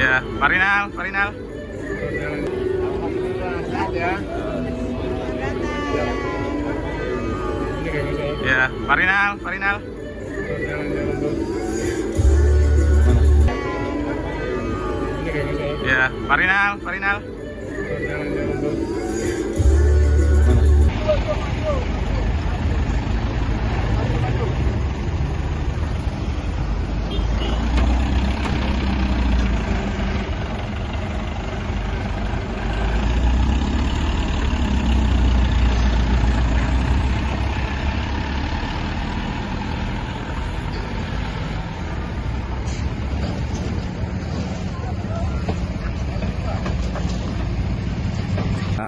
Ya, Farinal, Farinal. Alhamdulillah sehat ya. Ya, Farinal, Farinal. Ya, Farinal, Farinal.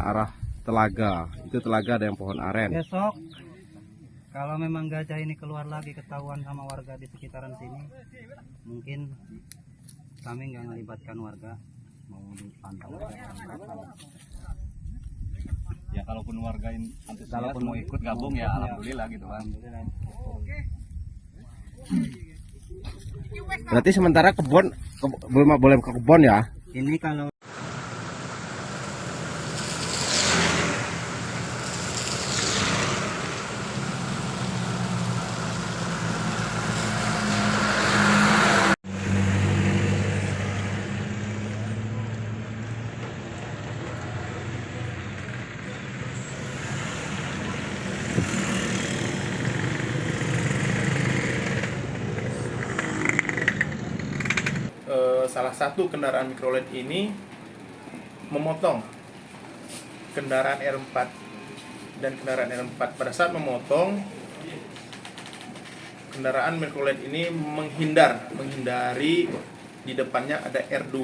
Arah telaga, itu telaga ada yang pohon aren. Besok kalau memang gajah ini keluar lagi ketahuan sama warga di sekitaran sini, mungkin kami nggak melibatkan warga, mau dipantau. Ya kalaupun warga antusias mau ikut gabung ya alhamdulillah gitu kan. Berarti sementara kebun belum boleh ke kebun ya? Ini kalau salah satu kendaraan mikrolet ini memotong kendaraan R4 dan kendaraan R4. Pada saat memotong, kendaraan mikrolet ini menghindari di depannya ada R2.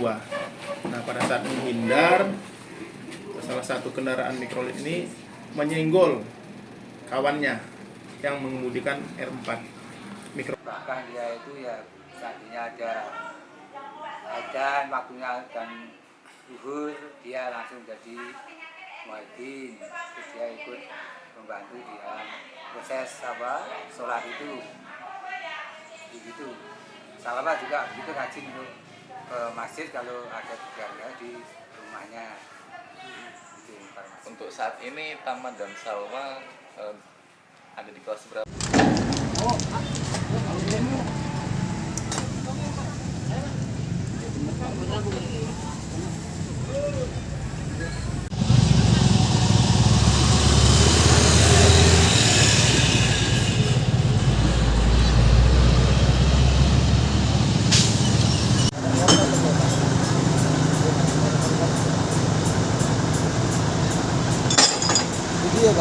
Nah, pada saat menghindar, salah satu kendaraan mikrolet ini menyenggol kawannya yang mengemudikan R4 mikro. Bahkan dia itu ya seandainya ada adzan waktunya dan zuhur, dia langsung jadi muadzin, terus dia ikut membantu di dalam proses sholat itu begitu. Salah juga begitu ngaji untuk ke masjid kalau ada keluarga di rumahnya. Itu informasi. Untuk saat ini Taman dan Salwa ada di kelas berapa?